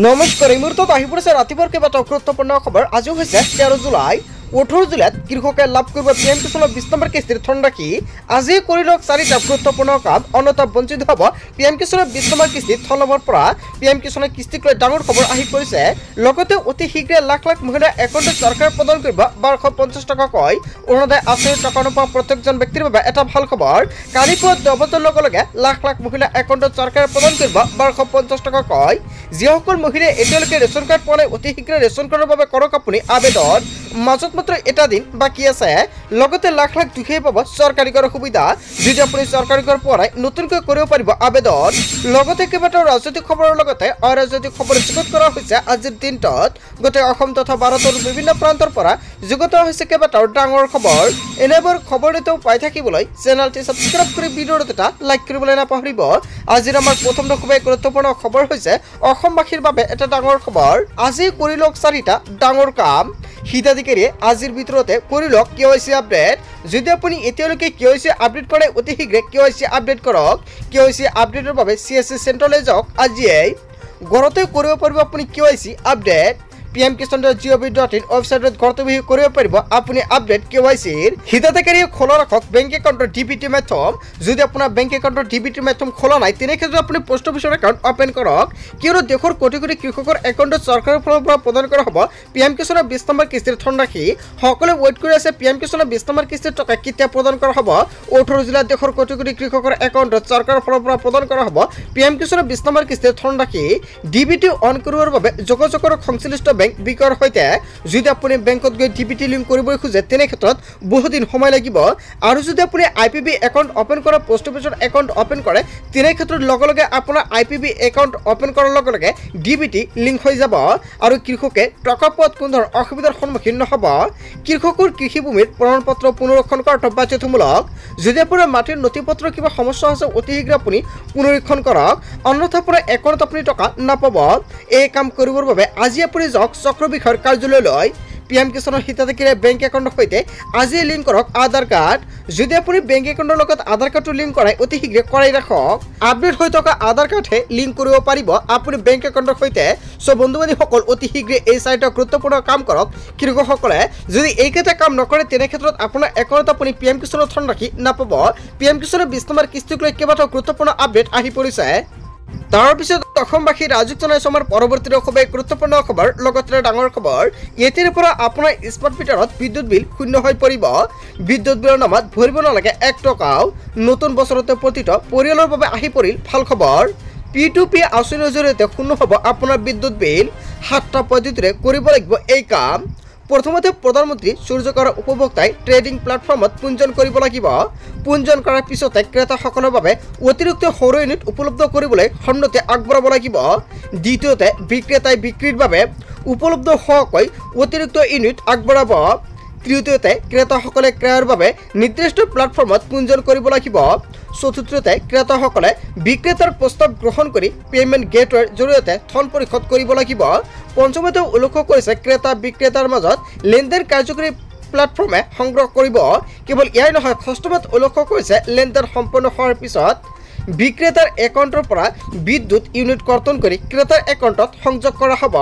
নমস্কাৰ এই মুহূৰ্তত আহি পৰিছে ৰাতিপুৱাৰ কেইবাটাও গুৰুত্বপূৰ্ণ খবৰ। আজি হৈছে 13 জুলাই। 18 জুলাইত কৃষকে লাভ কৰিব পিএম কিষাণৰ 20 নম্বৰ কিস্তিৰ ধনৰাশি। আজি কৰি লওক 4টা গুৰুত্বপূৰ্ণ কাম, অন্যথা বঞ্চিত হ'ব পিএম কিষাণৰ 20 নম্বৰ কিস্তিত ধন লাভৰ পৰা। পিএম কিষাণৰ কিস্তিক লৈ ডাঙৰ খবৰ আহি পৰিছে। লগতে অতি শীঘ্ৰে লাখ লাখ মহিলাৰ একাউণ্টত চৰকাৰে প্ৰদান কৰিব 1250 টকাকৈ অৰুণোদয় আঁচনিৰ টকা নোপোৱা প্ৰত্যেকজন ব্যক্তিৰ বাবে এটা ভাল খবৰ। কালি পুৱা 10 বজাৰ লগে লগে লাখ লাখ মহিলাৰ একাউণ্টত চৰকাৰে প্ৰদান কৰিব 1250 টকাকৈ। যিসকল মহিলাই এতিয়ালৈকে ৰেচন কাৰ্ড পোৱা নাই, অতি শীঘ্ৰে ৰেচন কাৰ্ডৰ বাবে কৰক আপুনি আবেদন। মাজত মাত্ৰ এটা দিন বাকী আছে। লগতে লাখ লাখ দুখীয়াই পাব চৰকাৰী কৰ সুবিধা। যদি আপুনি চৰকাৰী কৰ পোৱা নাই, নতুনকৈ কৰিব পাৰিব আবেদন। লগতে কেইবাটাও ৰাজনৈতিক খবৰৰ লগতে অৰাজনৈতিক খবৰ যুগুত কৰা হৈছে আজিৰ দিনটোত। গোটেই অসম তথা ভাৰতৰ বিভিন্ন প্ৰান্তৰ পৰা যুগুত হৈছে কেইবাটাও ডাঙৰ খবৰ। এনেবোৰ খবৰ নিতৌ পাই থাকিবলৈ চেনেলটি ছাবস্ক্ৰাইব কৰি ভিডিঅ'টো এটা লাইক কৰিবলৈ নাপাহৰিব। আজিৰ আমাৰ প্ৰথম খুবেই গুৰুত্বপূৰ্ণ খবৰ হৈছে অসমবাসীৰ বাবে এটা ডাঙৰ খবৰ। আজি কৰি লওক 4টা ডাঙৰ কাম। হিতাধিকাৰীয়ে আজিৰ ভিতৰতে কৰি লওক KYC আপডেট। যদি আপুনি এতিয়ালৈকে KYC আপডেট কৰে, অতি শীঘ্ৰে KYC আপডেট কৰক। KYC আপডেটৰ বাবে CSC চেণ্টাৰলৈ যাওক আজিয়েই। ঘৰতে কৰিব পাৰিব আপুনি KYC আপডেট। pmkisan.gov.in ৱেবছাইটত ঘৰতে বহি কৰিব পাৰিব আপুনি আপডেট KYCৰ। হিতাধিকাৰীয়ে খোলা ৰাখক বেংক একাউণ্টৰ DBT মাধ্যম। যদি আপোনাৰ বেংক একাউণ্টৰ DBT মাধ্যম খোলা নাই, তেনেক্ষেত্ৰত আপুনি পোষ্ট অফিচৰ একাউণ্ট অপেন কৰক। কিয়নো দেশৰ কোটি কোটি কৃষকৰ একাউণ্টত চৰকাৰৰ ফালৰ পৰা প্ৰদান কৰা হ'ব পিএম কিষাণৰ 20 নম্বৰ কিস্তিৰ ধনৰাশি। সকলোৱে ৱেইট কৰি আছে পিএম কিষাণৰ 20 নম্বৰ কিস্তিৰ টকা কেতিয়া প্ৰদান কৰা হ'ব। 18 জুলাইত দেশৰ কোটি কোটি কৃষকৰ একাউণ্টত চৰকাৰৰ ফালৰ পৰা প্ৰদান কৰা হ'ব পিএম কিষাণৰ 20 নম্বৰ কিস্তিৰ ধনৰাশি। DBT অন কৰিবৰ বাবে যোগাযোগৰ সংশ্লিষ্ট বেংক বিকৰ সৈতে। যদি আপুনি বেংকত গৈ DBT লিংক কৰিব খোজে, তেনে ক্ষেত্ৰত বহুদিন সময় লাগিব। আৰু যদি আপুনি IPB একাউণ্ট অপেন কৰা, পোষ্ট অফিচৰ একাউণ্ট অপেন কৰে, তেনে ক্ষেত্ৰত লগে লগে আপোনাৰ IPB একাউণ্ট অপেন কৰাৰ লগে লগে DBT লিংক হৈ যাব আৰু কৃষকে টকা পোৱাত কোনো ধৰণৰ অসুবিধাৰ সন্মুখীন নহ'ব। কৃষকৰ কৃষিভূমিৰ প্ৰমাণপত্ৰ পুনৰীক্ষণ কৰাটো বাধ্যতামূলক। যদি আপোনাৰ মাটিৰ নথিপত্ৰ কিবা সমস্যা হৈছে, অতি শীঘ্ৰে আপুনি পুনৰীক্ষণ কৰক, অন্যথা আপোনাৰ একাউণ্টত আপুনি টকা নাপাব। এই কাম কৰিবৰ বাবে আজি আপুনি যাওক চক্ৰ বিষয়ৰ কাৰ্যালয়লৈ। পিএম কিষাণৰ হিতাধিকাৰীয়ে বেংক একাউণ্টৰ সৈতে আজি লিংক কৰক আধাৰ কাৰ্ড। যদি আপুনি বেংক একাউণ্টৰ লগত আধাৰ কাৰ্ডটো লিংক কৰাই, অতি শীঘ্ৰে কৰাই ৰাখক। আপডেট হৈ থকা আধাৰ কাৰ্ডহে লিংক কৰিব পাৰিব আপুনি বেংক একাউণ্টৰ সৈতে। বন্ধু বান্ধৱীসকল, অতি শীঘ্ৰে এই 4টা গুৰুত্বপূৰ্ণ কাম কৰক কৃষকসকলে। যদি এইকেইটা কাম নকৰে, তেনে ক্ষেত্ৰত আপোনাৰ একাউণ্টত আপুনি পিএম কিষাণৰ ধনৰাশি নাপাব। পিএম কিষাণৰ 20 নম্বৰ কিস্তিক লৈ কেইবাটাও গুৰুত্বপূৰ্ণ আপডেট আহি পৰিছে। তাৰ পিছত অসমবাসী ৰাজুক জনাইছো আমাৰ পৰৱৰ্তী খুবেই গুৰুত্বপূৰ্ণ খবৰ, লগতে ডাঙৰ খবৰ। এতিয়াৰ পৰা আপোনাৰ স্মাৰ্ট মিটাৰত বিদ্যুৎ বিল শূন্য হৈ পৰিব। বিদ্যুৎ বিলৰ নামত ভৰিব নালাগে 1 টকাও। নতুন বছৰতে প্ৰতিটো পৰিয়ালৰ বাবে আহি পৰিল ভাল খবৰ। P2P আঁচনিৰ জৰিয়তে শূন্য হ'ব আপোনাৰ বিদ্যুৎ বিল। 7টা পদ্ধতিৰে কৰিব লাগিব এই কাম। প্ৰথমতে প্ৰধানমন্ত্ৰী সূৰ্য ঘৰ উপভোক্তাই ট্ৰেডিং প্লেটফৰ্মত পঞ্জীয়ন কৰিব লাগিব। পঞ্জীয়ন কৰাৰ পিছতে ক্ৰেতাসকলৰ বাবে অতিৰিক্ত সৌৰ ইউনিট উপলব্ধ কৰিবলৈ সন্মতি আগবঢ়াব লাগিব। দ্বিতীয়তে বিক্ৰেতাই বিক্ৰীৰ বাবে উপলব্ধ হোৱাকৈ অতিৰিক্ত ইউনিট আগবঢ়াব। তৃতীয়তে ক্ৰেতাসকলে ক্ৰয়ৰ বাবে নিৰ্দিষ্ট প্লেটফৰ্মত পঞ্জীয়ন কৰিব লাগিব। চতুৰ্থতে ক্ৰেতাসকলে বিক্ৰেতাৰ প্ৰস্তাৱ গ্ৰহণ কৰি পেমেণ্ট গেটৱেৰ জৰিয়তে ধন পৰিশোধ কৰিব লাগিব। পঞ্চমতে উল্লেখ কৰিছে ক্ৰেতা বিক্ৰেতাৰ মাজত লেনদেন কাৰ্যকৰী প্লেটফৰ্মে সংগ্ৰহ কৰিব। কেৱল ইয়াই নহয়, ষষ্ঠমত উল্লেখ কৰিছে লেনদেন সম্পন্ন হোৱাৰ পিছত বিক্ৰেতাৰ একাউণ্টৰ পৰা বিদ্যুৎ ইউনিট কৰ্তন কৰি ক্ৰেতাৰ একাউণ্টত সংযোগ কৰা হ'ব।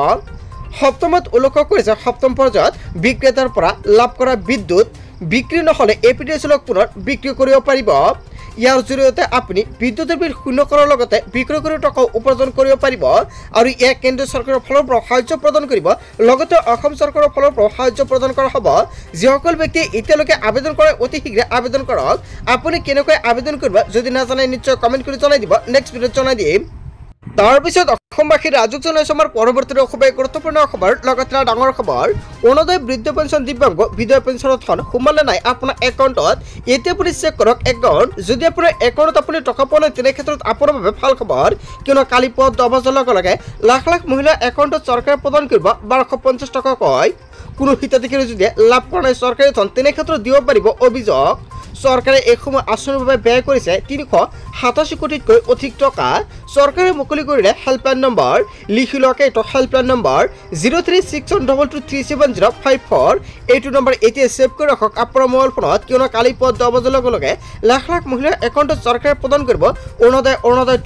সপ্তমত উল্লেখ কৰিছে সপ্তম পৰ্যায়ত বিক্ৰেতাৰ পৰা লাভ কৰা বিদ্যুৎ বিক্ৰী নহ'লে APDCLক পুনৰ বিক্ৰী কৰিব পাৰিব। ইয়াৰ জৰিয়তে আপুনি বিদ্যুৎৰ বিল শূন্য কৰাৰ লগতে বিক্ৰয় কৰি টকা উপাৰ্জন কৰিব পাৰিব। আৰু ইয়াক কেন্দ্ৰীয় চৰকাৰৰ ফালৰ পৰা সাহায্য প্ৰদান কৰিব, লগতে অসম চৰকাৰৰ ফালৰ পৰা সাহায্য প্ৰদান কৰা হ'ব। যিসকল ব্যক্তিয়ে এতিয়ালৈকে আবেদন কৰে, অতি শীঘ্ৰে আবেদন কৰক। আপুনি কেনেকৈ আবেদন কৰিব যদি নাজানে, নিশ্চয় কমেণ্ট কৰি জনাই দিব, নেক্সট ভিডিঅ'ত জনাই দিম। তাৰপিছত অসমবাসী ৰাজুক জনাইছো আমাৰ পৰৱৰ্তী খুবেই গুৰুত্বপূৰ্ণ খবৰ, লগতে ডাঙৰ খবৰ। অৰুণোদয় বৃদ্ধ পেঞ্চন দিব্যাংগ বিধৱা পেঞ্চনৰ ধন সোমালে নাই আপোনাৰ একাউণ্টত। এতিয়া আপুনি চেক কৰক একাউণ্ট। যদি আপোনাৰ একাউণ্টত আপুনি টকা পোৱা নাই, তেনে ক্ষেত্ৰত আপোনাৰ বাবে ভাল খবৰ। কিয়নো কালি পুৱা 10 বজাৰ লগে লগে লাখ লাখ মহিলাৰ একাউণ্টত চৰকাৰে প্ৰদান কৰিব 1250 টকাকৈ। কোনো হিতাধিকাৰী যদি লাভ কৰা নাই চৰকাৰী ধন, তেনে ক্ষেত্ৰত দিব পাৰিব অভিযোগ। চৰকাৰে এই সময় আঁচনিৰ বাবে ব্যয় কৰিছে 387 কোটিতকৈ অধিক টকা। চৰকাৰে মুকলি কৰিলে হেল্পলাইন নম্বৰ, লিখি লোৱাকে এইটো হেল্পলাইন নম্বৰ 036122370054। এইটো নম্বৰ এতিয়া ছেভ কৰি ৰাখক আপোনাৰ মোবাইল ফোনত, কিয়নো কালি পুৱা 10 বজাৰ লগে লগে লাখ লাখ মহিলাৰ একাউণ্টত চৰকাৰে প্ৰদান কৰিব অৰুণোদয়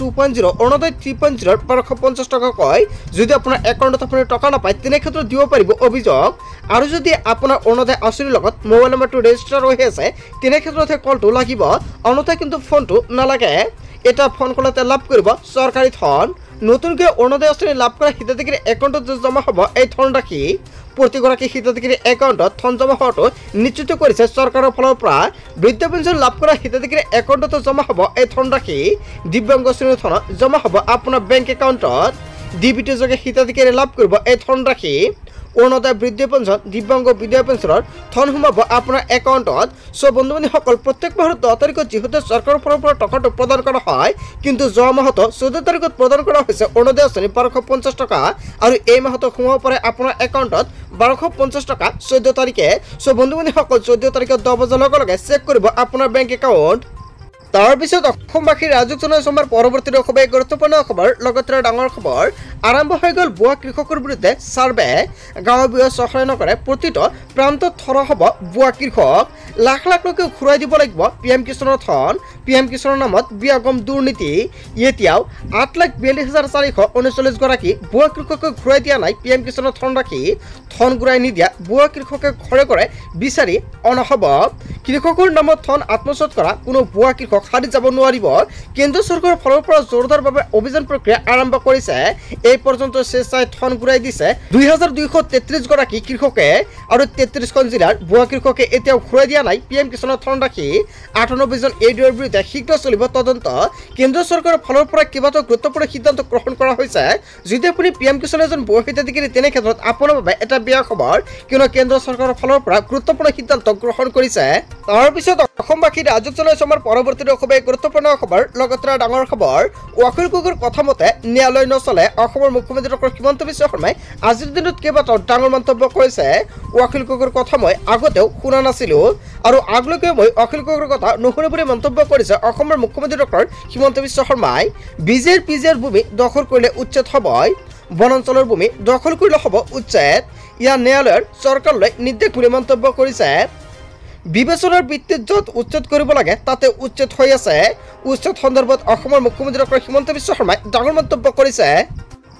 2.0, অৰুণোদয় 3.0 1250 টকাকৈ। যদি আপোনাৰ একাউণ্টত আপুনি টকা নাপায় তেনে ক্ষেত্ৰত দিব পাৰিব অভিযোগ। আৰু যদি আপোনাৰ অৰুণোদয় আঁচনিৰ লগত মোবাইল নম্বৰটো ৰেজিষ্টাৰ হৈ আছে তেনে ক্ষেত্ৰতহে কলটো লাগিব, অন্যথা কিন্তু ফোনটো নালাগে। এটা ফোন কলতে লাভ কৰিব চৰকাৰী ধন। নতুনকৈ অৰুণোদয় আঁচনি লাভ কৰা হিতাধিকাৰীৰ একাউণ্টত জমা হ'ব এই ধনৰাশি। প্ৰতিগৰাকী হিতাধিকাৰীৰ একাউণ্টত ধন জমা হোৱাটো নিশ্চিত কৰিছে চৰকাৰৰ ফালৰ পৰা। বৃদ্ধ পেঞ্চন লাভ কৰা হিতাধিকাৰীৰ একাউণ্টতো জমা হ'ব এই ধনৰাশি। দিব্যাংগ শ্ৰেণীৰ ধন জমা হ'ব আপোনাৰ বেংক একাউণ্টত। ডিবিটি যোগে হিতাধিকাৰী লাভ কৰিব এই ধনৰাশি। অৰুণোদয় বৃদ্ধি পেঞ্চন, দিব্যাংগ বিধৱা পেঞ্চনৰ ধন সোমাব আপোনাৰ একাউণ্টত। বন্ধু বান্ধৱীসকল, প্ৰত্যেক মাহৰ 10 তাৰিখত যিহেতু চৰকাৰৰ ফালৰ পৰা টকাটো প্ৰদান কৰা হয়, কিন্তু যোৱা মাহতো 14 তাৰিখত প্ৰদান কৰা হৈছে অৰুণোদয় আঁচনি 1250 টকা, আৰু এই মাহতো সোমাব পাৰে আপোনাৰ একাউণ্টত 1250 টকা 14 তাৰিখে। বন্ধু বান্ধৱীসকল, 14 তাৰিখত 10 বজাৰ লগে লগে চেক কৰিব আপোনাৰ বেংক একাউণ্ট। তাৰ পিছত অসমবাসীৰ ৰাজুক জনসভাৰ পৰৱৰ্তী খুবেই গুৰুত্বপূৰ্ণ খবৰ, লগতে ডাঙৰ খবৰ। আৰম্ভ হৈ গ'ল ভুৱা কৃষকৰ বিৰুদ্ধে ছাৰ্ভে। গাঁৱে ভূঞে চহৰে নগৰে প্ৰতিটো প্ৰান্তত থৰা হ'ব ভুৱা কৃষক। লাখ লাখ লোকে ঘূৰাই দিব লাগিব PM কিষাণৰ ধন। PM কিষাণৰ নামত ব্যাপক দুৰ্নীতি। এতিয়াও 8,42,439 গৰাকী ভুৱা কৃষকক ঘূৰাই দিয়া নাই PM কিষাণৰ ধনৰাশি। ধন ঘূৰাই নিদিয়া ভুৱা কৃষকে ঘৰে ঘৰে বিচাৰি অনা হ'ব। কৃষকৰ নামত ধন আত্মসাৎ কৰা কোনো ভুৱা কৃষক হাৰি যাব নোৱাৰিব। কেন্দ্ৰ চৰকাৰৰ ফালৰ পৰা জোৰদাৰভাৱে অভিযান প্ৰক্ৰিয়া আৰম্ভ কৰিছে। এই পৰ্যন্ত স্বেচ্ছাই ধন ঘূৰাই দিছে 2,233 গৰাকী কৃষকে, আৰু 33খন জিলাৰ ভুৱা কৃষকে এতিয়াও ঘূৰাই দিয়া নাই PM কিষাণৰ ধনৰাশি। 98 জন ADOৰ বিৰুদ্ধে শীঘ্ৰ চলিব তদন্ত। কেন্দ্ৰ চৰকাৰৰ ফালৰ পৰা কেইবাটাও গুৰুত্বপূৰ্ণ সিদ্ধান্ত গ্ৰহণ কৰা হৈছে। যদি আপুনি PM কিষাণৰ এজন ভুৱা হিতাধিকাৰী তেনে ক্ষেত্ৰত আপোনাৰ বাবে এটা বেয়া খবৰ, কিয়নো কেন্দ্ৰ চৰকাৰৰ ফালৰ পৰা গুৰুত্বপূৰ্ণ সিদ্ধান্ত গ্ৰহণ কৰিছে। তাৰপিছত অসমবাসীৰ ৰাজুক জনসভাৰ পৰৱৰ্তী খুবেই গুৰুত্বপূৰ্ণ খবৰ, লগতে ডাঙৰ খবৰ। অখিল গগৈৰ কথা মতে ন্যায়ালয় নচলে। অসমৰ মুখ্যমন্ত্ৰী ডক্টৰ হিমন্ত বিশ্ব শৰ্মাই আজিৰ দিনত কেইবাটাও ডাঙৰ মন্তব্য কৰিছে। অখিল গগৈৰ কথা মই আগতেও শুনা নাছিলো, আৰু আগলৈকে মই অখিল গগৈৰ কথা নুশুনে বুলি মন্তব্য কৰিছে অসমৰ মুখ্যমন্ত্ৰী ডক্টৰ হিমন্ত বিশ্ব শৰ্মাই। বিজেৰ পিজেৰ ভূমি দখল কৰিলে উচ্ছেদ হ'বই, বনাঞ্চলৰ ভূমি দখল কৰিলে হ'ব উচ্ছেদ। ইয়াৰ ন্যায়ালয়ৰ চৰকাৰলৈ নিৰ্দেশ বুলি মন্তব্য কৰিছে। বিবেচনাৰ ভিত্তিত য'ত উচ্ছেদ কৰিব লাগে তাতে উচ্ছেদ হৈ আছে। উচ্ছেদ সন্দৰ্ভত অসমৰ মুখ্যমন্ত্ৰী ডক্টৰ হিমন্ত বিশ্ব শৰ্মাই ডাঙৰ মন্তব্য কৰিছে।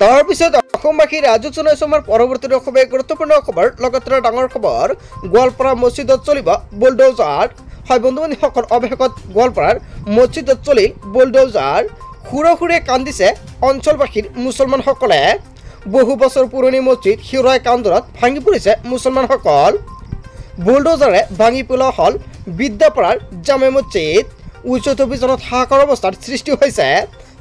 তাৰপিছত অসমবাসীৰ ৰাজুক জনসভাৰ পৰৱৰ্তী খুবেই গুৰুত্বপূৰ্ণ খবৰ, লগতে ডাঙৰ খবৰ। গোৱালপাৰা মছজিদত চলিব বুলডোজাৰ। হয় বন্ধু বান্ধৱীসকল, অৱশেষত গোৱালপাৰাৰ মছজিদত চলিল বুলডোজাৰ। সুৰে সুৰে কান্দিছে অঞ্চলবাসীৰ মুছলমানসকলে। বহু বছৰ পুৰণি মছজিদ শিৱৰায় কান্দোলত ভাঙি পৰিছে মুছলমানসকল। বুলডোজাৰে ভাঙি পেলোৱা হ'ল বিদ্যাপাৰাৰ জামে মছজিদ। উচ্ছেদ অভিযানত হাহাকাৰ অৱস্থাৰ সৃষ্টি হৈছে।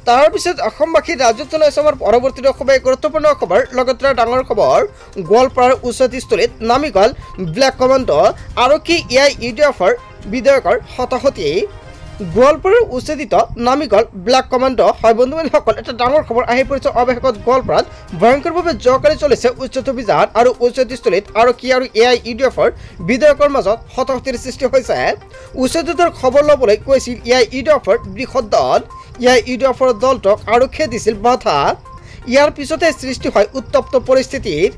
তাৰপিছত অসমবাসীৰ ৰাজুক জনসভাৰ পৰৱৰ্তী খুবেই গুৰুত্বপূৰ্ণ খবৰ, লগতে ডাঙৰ খবৰ। গোৱালপাৰাৰ উচ্ছেদস্থলীত নামি গ'ল ব্লেক কমাণ্ডো। আৰক্ষী AIUDFৰ বিধায়কৰ হতাহতি। গোৱালপাৰাৰ উচ্ছেদিত নামি গ'ল ব্লেক কমাণ্ডো। হয় বন্ধু বান্ধৱীসকল, এটা ডাঙৰ খবৰ আহি পৰিছে। অৱশেষত গোৱালপাৰাত ভয়ংকৰভাৱে জোৰকালি চলিছে উচ্ছেদ অভিযান, আৰু উচ্ছেদস্থলীত আৰক্ষী আৰু AIUDFৰ বিধায়কৰ মাজত হতাহতিৰ সৃষ্টি হৈছে। উচ্ছেদৰ খবৰ ল'বলৈ কৈছিল AIUDFৰ বৃহৎ দল। AIUDFৰ দলটোক আৰক্ষীয়ে দিছিল বাধা। ইয়াৰ পিছতে সৃষ্টি হয় উত্তপ্ত পৰিস্থিতিৰ।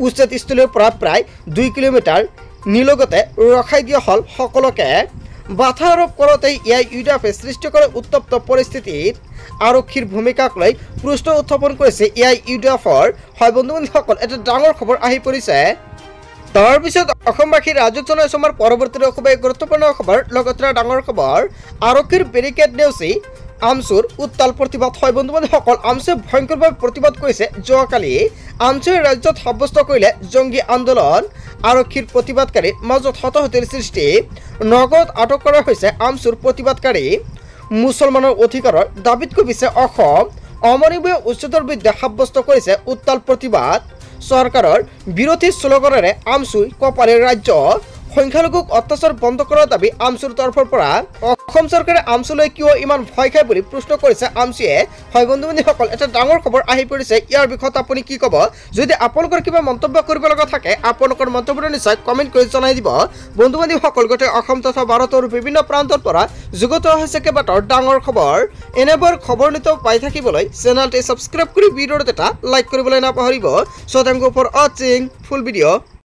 উচ্ছেদস্থলীৰ পৰা প্ৰায় 2 কিলোমিটাৰ নিলগতে ৰখাই দিয়া হ'ল সকলোকে। বাধা আৰোপ কৰোঁতেই AIUDFে সৃষ্টি কৰে উত্তপ্ত পৰিস্থিতিৰ। আৰক্ষীৰ ভূমিকাক লৈ প্ৰশ্ন উত্থাপন কৰিছে AIUDFৰ। হয় বন্ধু বান্ধৱীসকল, এটা ডাঙৰ খবৰ আহি পৰিছে। তাৰপিছত অসমবাসীৰ ৰাজুক জনসভাৰ পৰৱৰ্তী খুবেই গুৰুত্বপূৰ্ণ খবৰ, লগতে ডাঙৰ খবৰ। আৰক্ষীৰ বেৰিকেড নেওচি আমচুৰ উত্তাল প্ৰতিবাদ। হয় বন্ধু বান্ধৱীসকল, আমচুৱে ভয়ংকৰভাৱে প্ৰতিবাদ কৰিছে যোৱাকালি। আমচুৱে ৰাজ্যত সাব্যস্ত কৰিলে জংগী আন্দোলন। আৰক্ষীৰ প্ৰতিবাদকাৰীৰ মাজত হতাহতিৰ সৃষ্টি। নগদ আটক কৰা হৈছে আমচুৰ প্ৰতিবাদকাৰী। মুছলমানৰ অধিকাৰৰ দাবীত কবিছে অসম। অমানৱীয় উচ্ছেদৰ বিৰুদ্ধে সাব্যস্ত কৰিছে উত্তাল প্ৰতিবাদ। চৰকাৰৰ বিৰোধী শ্লোগানেৰে আমচুই কঁপালে ৰাজ্য। সংখ্যালঘুক অত্যাচাৰ বন্ধ কৰাৰ দাবী আমচুৰ তৰফৰ পৰা। অসম চৰকাৰে আমচুলৈ কিয় ইমান ভয় খায় বুলি প্ৰশ্ন কৰিছে আমচুৱে। হয় বন্ধু বান্ধৱীসকল, এটা ডাঙৰ খবৰ আহি পৰিছে। ইয়াৰ বিষয়ত আপুনি কি ক'ব? যদি আপোনালোকৰ কিবা মন্তব্য কৰিব লগা থাকে আপোনালোকৰ মন্তব্যটো নিশ্চয় কমেণ্ট কৰি জনাই দিব। বন্ধু বান্ধৱীসকল, গোটেই অসম তথা ভাৰতৰ বিভিন্ন প্ৰান্তৰ পৰা যুগুত হৈছে কেইবাটাও ডাঙৰ খবৰ। এনেবোৰ খবৰ নিতৌ পাই থাকিবলৈ চেনেলটি ছাবস্ক্ৰাইব কৰি ভিডিঅ'ত এটা লাইক কৰিবলৈ নাপাহৰিব। So thank you for watching full video.